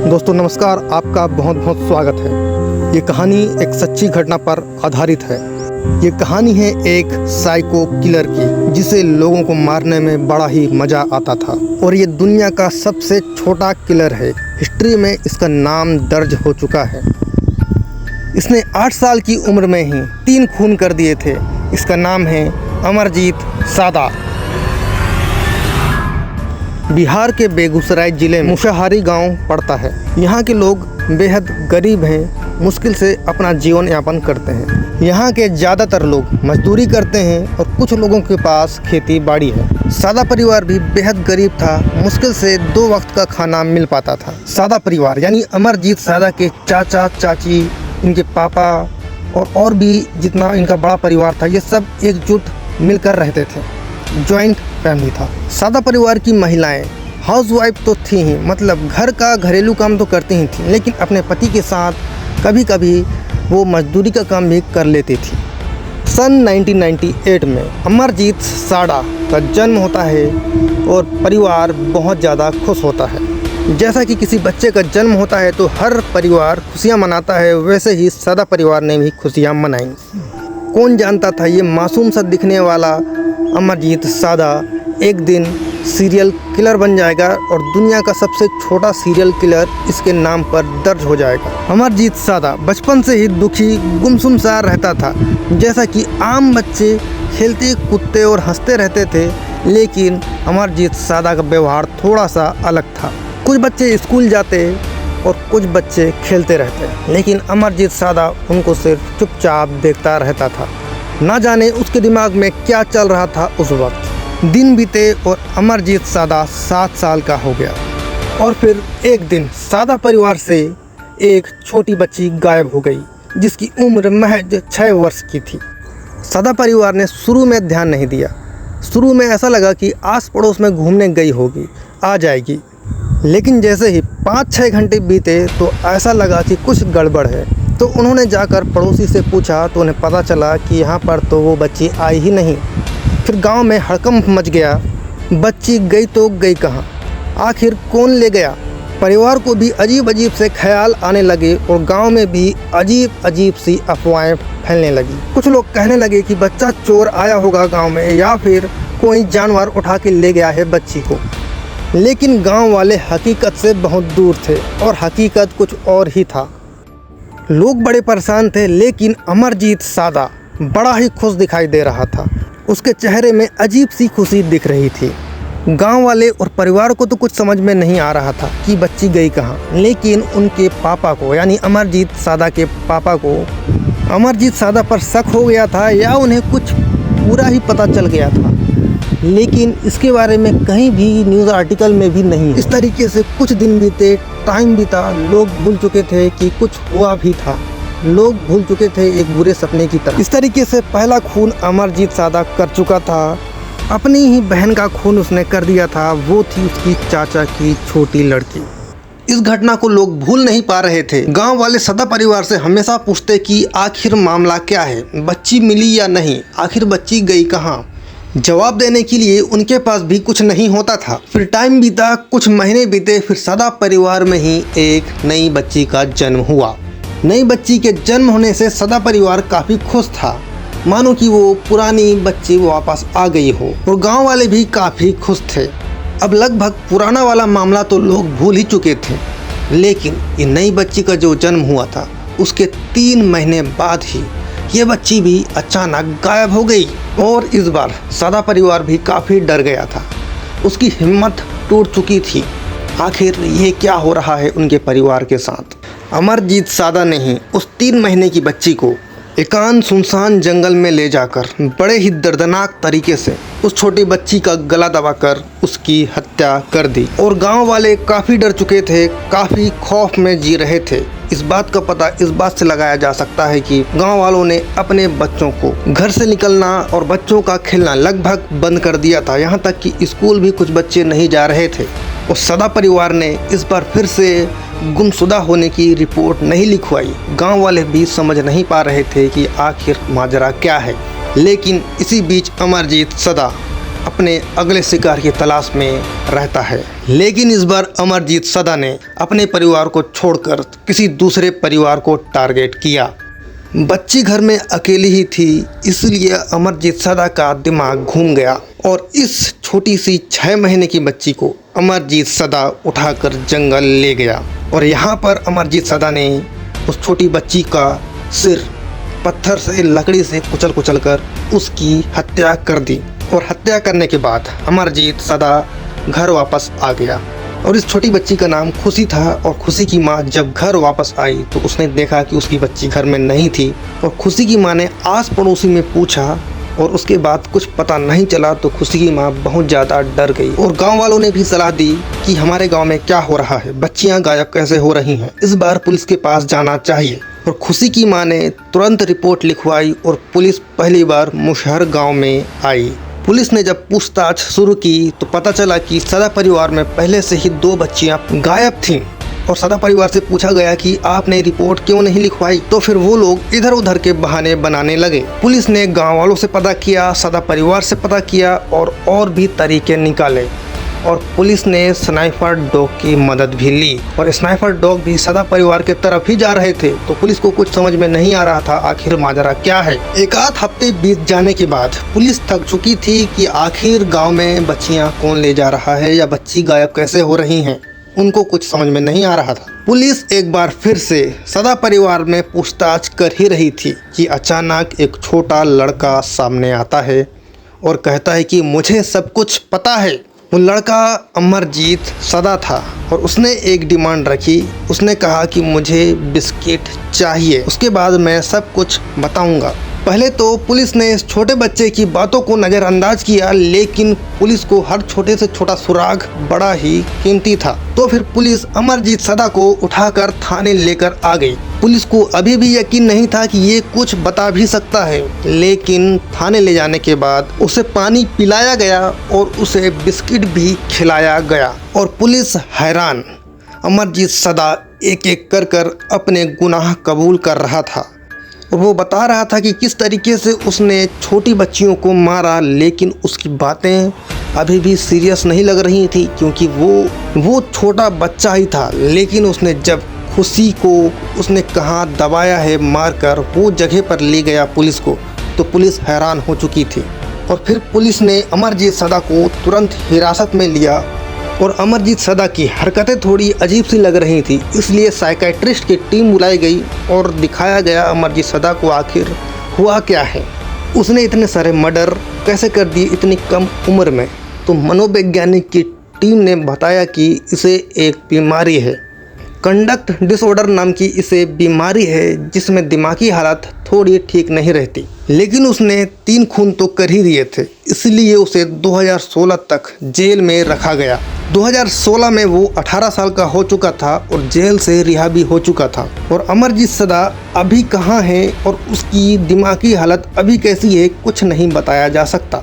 दोस्तों नमस्कार, आपका बहुत बहुत स्वागत है। ये कहानी एक सच्ची घटना पर आधारित है। ये कहानी है एक साइको किलर की, जिसे लोगों को मारने में बड़ा ही मज़ा आता था। और ये दुनिया का सबसे छोटा किलर है। हिस्ट्री में इसका नाम दर्ज हो चुका है। इसने 8 साल की उम्र में ही 3 खून कर दिए थे। इसका नाम है अमरजीत सादा। बिहार के बेगूसराय ज़िले में मुशाहारी गांव पड़ता है। यहाँ के लोग बेहद गरीब हैं, मुश्किल से अपना जीवन यापन करते हैं। यहाँ के ज़्यादातर लोग मजदूरी करते हैं और कुछ लोगों के पास खेती बाड़ी है। सादा परिवार भी बेहद गरीब था, मुश्किल से 2 वक्त का खाना मिल पाता था। सादा परिवार यानी अमरजीत सादा के चाचा चाची, इनके पापा और भी जितना इनका बड़ा परिवार था, ये सब एकजुट मिलकर रहते थे। जॉइंट फैमिली था। सादा परिवार की महिलाएं हाउसवाइफ तो थी ही, मतलब घर का घरेलू काम तो करती ही थी, लेकिन अपने पति के साथ कभी कभी वो मजदूरी का काम भी कर लेती थी। सन 1998 में अमरजीत सादा का जन्म होता है और परिवार बहुत ज़्यादा खुश होता है। जैसा कि किसी बच्चे का जन्म होता है तो हर परिवार खुशियाँ मनाता है, वैसे ही सादा परिवार ने भी खुशियाँ मनाई। कौन जानता था ये मासूम सा दिखने वाला अमरजीत सादा एक दिन सीरियल किलर बन जाएगा और दुनिया का सबसे छोटा सीरियल किलर इसके नाम पर दर्ज हो जाएगा। अमरजीत सादा बचपन से ही दुखी गुमसुम सा रहता था। जैसा कि आम बच्चे खेलते कूदते और हंसते रहते थे, लेकिन अमरजीत सादा का व्यवहार थोड़ा सा अलग था। कुछ बच्चे स्कूल जाते और कुछ बच्चे खेलते रहते, लेकिन अमरजीत सादा उनको सिर्फ चुपचाप देखता रहता था। ना जाने उसके दिमाग में क्या चल रहा था उस वक्त। दिन बीते और अमरजीत सादा 7 साल का हो गया। और फिर एक दिन सादा परिवार से एक छोटी बच्ची गायब हो गई, जिसकी उम्र महज 6 वर्ष की थी। सादा परिवार ने शुरू में ध्यान नहीं दिया। शुरू में ऐसा लगा कि आस पड़ोस में घूमने गई होगी, आ जाएगी। लेकिन जैसे ही 5-6 घंटे बीते तो ऐसा लगा कि कुछ गड़बड़ है। तो उन्होंने जाकर पड़ोसी से पूछा तो उन्हें पता चला कि यहाँ पर तो वो बच्ची आई ही नहीं। फिर गांव में हड़कंप मच गया। बच्ची गई तो गई कहाँ, आखिर कौन ले गया? परिवार को भी अजीब अजीब से ख्याल आने लगे और गांव में भी अजीब अजीब सी अफवाहें फैलने लगी। कुछ लोग कहने लगे कि बच्चा चोर आया होगा गांव में, या फिर कोई जानवर उठा के ले गया है बच्ची को। लेकिन गांव वाले हकीकत से बहुत दूर थे और हकीकत कुछ और ही था। लोग बड़े परेशान थे, लेकिन अमरजीत सादा बड़ा ही खुश दिखाई दे रहा था। उसके चेहरे में अजीब सी खुशी दिख रही थी। गांव वाले और परिवार को तो कुछ समझ में नहीं आ रहा था कि बच्ची गई कहाँ, लेकिन उनके पापा को यानी अमरजीत सादा के पापा को अमरजीत सादा पर शक हो गया था, या उन्हें कुछ पूरा ही पता चल गया था। लेकिन इसके बारे में कहीं भी न्यूज़ आर्टिकल में भी नहीं। इस तरीके से कुछ दिन बीते, टाइम बीता, लोग भूल चुके थे कि कुछ हुआ भी था। लोग भूल चुके थे एक बुरे सपने की तरह। इस तरीके से पहला खून अमरजीत सादा कर चुका था। अपनी ही बहन का खून उसने कर दिया था। वो थी उसकी चाचा की छोटी लड़की। इस घटना को लोग भूल नहीं पा रहे थे। गांव वाले सादा परिवार से हमेशा पूछते कि आखिर मामला क्या है, बच्ची मिली या नहीं, आखिर बच्ची गई कहाँ। जवाब देने के लिए उनके पास भी कुछ नहीं होता था। फिर टाइम बीता, कुछ महीने बीते, फिर सादा परिवार में ही एक नई बच्ची का जन्म हुआ। नई बच्ची के जन्म होने से सादा परिवार काफ़ी खुश था, मानो कि वो पुरानी बच्ची वापस आ गई हो, और गांव वाले भी काफ़ी खुश थे। अब लगभग पुराना वाला मामला तो लोग भूल ही चुके थे, लेकिन ये नई बच्ची का जो जन्म हुआ था उसके 3 महीने बाद ही ये बच्ची भी अचानक गायब हो गई। और इस बार सादा परिवार भी काफ़ी डर गया था। उसकी हिम्मत टूट चुकी थी। आखिर ये क्या हो रहा है उनके परिवार के साथ। अमरजीत सादा ने ही उस 3 महीने की बच्ची को एकांत सुनसान जंगल में ले जाकर बड़े ही दर्दनाक तरीके से उस छोटी बच्ची का गला दबाकर उसकी हत्या कर दी। और गांव वाले काफ़ी डर चुके थे, काफ़ी खौफ में जी रहे थे। इस बात का पता इस बात से लगाया जा सकता है कि गांव वालों ने अपने बच्चों को घर से निकलना और बच्चों का खेलना लगभग बंद कर दिया था। यहाँ तक कि स्कूल भी कुछ बच्चे नहीं जा रहे थे। और सादा परिवार ने इस बार फिर से गुमशुदा होने की रिपोर्ट नहीं लिखवाई। गांव वाले भी समझ नहीं पा रहे थे कि आखिर माजरा क्या है। लेकिन इसी बीच अमरजीत सादा अपने अगले शिकार की तलाश में रहता है। लेकिन इस बार अमरजीत सदा ने अपने परिवार को छोड़कर किसी दूसरे परिवार को टारगेट किया। बच्ची घर में अकेली ही थी, इसलिए अमरजीत सदा का दिमाग घूम गया और इस छोटी सी 6 महीने की बच्ची को अमरजीत सदा उठाकर जंगल ले गया और यहाँ पर अमरजीत सदा ने उस छोटी बच्ची का सिर पत्थर से, लकड़ी से कुचल कर उसकी हत्या कर दी। और हत्या करने के बाद अमरजीत सदा घर वापस आ गया और इस छोटी बच्ची का नाम खुशी था। और खुशी की माँ जब घर वापस आई तो उसने देखा कि उसकी बच्ची घर में नहीं थी और खुशी की माँ ने आस पड़ोसी में पूछा और उसके बाद कुछ पता नहीं चला। तो खुशी की माँ बहुत ज़्यादा डर गई और गांव वालों ने भी सलाह दी कि हमारे गांव में क्या हो रहा है, बच्चियां गायब कैसे हो रही हैं, इस बार पुलिस के पास जाना चाहिए। और खुशी की माँ ने तुरंत रिपोर्ट लिखवाई और पुलिस पहली बार मुशहर गाँव में आई। पुलिस ने जब पूछताछ शुरू की तो पता चला कि सदा परिवार में पहले से ही 2 बच्चियां गायब थीं और सदा परिवार से पूछा गया कि आपने रिपोर्ट क्यों नहीं लिखवाई, तो फिर वो लोग इधर उधर के बहाने बनाने लगे। पुलिस ने गांव वालों से पता किया, सदा परिवार से पता किया और भी तरीके निकाले और पुलिस ने स्नाइपर डॉग की मदद भी ली और स्नाइपर डॉग भी सदा परिवार के तरफ ही जा रहे थे। तो पुलिस को कुछ समझ में नहीं आ रहा था आखिर माजरा क्या है। एक आध हफ्ते बीत जाने के बाद पुलिस थक चुकी थी कि आखिर गांव में बच्चियां कौन ले जा रहा है या बच्ची गायब कैसे हो रही हैं, उनको कुछ समझ में नहीं आ रहा था। पुलिस एक बार फिर से सदा परिवार में पूछताछ कर ही रही थी कि अचानक एक छोटा लड़का सामने आता है और कहता है कि मुझे सब कुछ पता है। वो लड़का अमरजीत सदा था और उसने एक डिमांड रखी। उसने कहा कि मुझे बिस्किट चाहिए, उसके बाद मैं सब कुछ बताऊंगा। पहले तो पुलिस ने इस छोटे बच्चे की बातों को नज़रअंदाज किया, लेकिन पुलिस को हर छोटे से छोटा सुराग बड़ा ही कीमती था। तो फिर पुलिस अमरजीत सदा को उठाकर थाने लेकर आ गई। पुलिस को अभी भी यकीन नहीं था कि ये कुछ बता भी सकता है, लेकिन थाने ले जाने के बाद उसे पानी पिलाया गया और उसे बिस्किट भी खिलाया गया और पुलिस हैरान। अमरजीत सदा एक एक कर अपने गुनाह कबूल कर रहा था और वो बता रहा था कि किस तरीके से उसने छोटी बच्चियों को मारा, लेकिन उसकी बातें अभी भी सीरियस नहीं लग रही थी क्योंकि वो छोटा बच्चा ही था। लेकिन उसने जब खुशी को उसने कहाँ दबाया है मारकर वो जगह पर ले गया पुलिस को, तो पुलिस हैरान हो चुकी थी। और फिर पुलिस ने अमरजीत सदा को तुरंत हिरासत में लिया और अमरजीत सदा की हरकतें थोड़ी अजीब सी लग रही थी, इसलिए साइकेट्रिस्ट की टीम बुलाई गई और दिखाया गया अमरजीत सदा को आखिर हुआ क्या है, उसने इतने सारे मर्डर कैसे कर दिए इतनी कम उम्र में। तो मनोवैज्ञानिक की टीम ने बताया कि इसे एक बीमारी है, कंडक्ट डिसऑर्डर नाम की इसे बीमारी है, जिसमें दिमागी हालत थोड़ी ठीक नहीं रहती। लेकिन उसने 3 खून तो कर ही दिए थे, इसलिए उसे 2016 तक जेल में रखा गया। 2016 में वो 18 साल का हो चुका था और जेल से रिहा भी हो चुका था। और अमरजीत सदा अभी कहाँ है और उसकी दिमागी हालत अभी कैसी है, कुछ नहीं बताया जा सकता।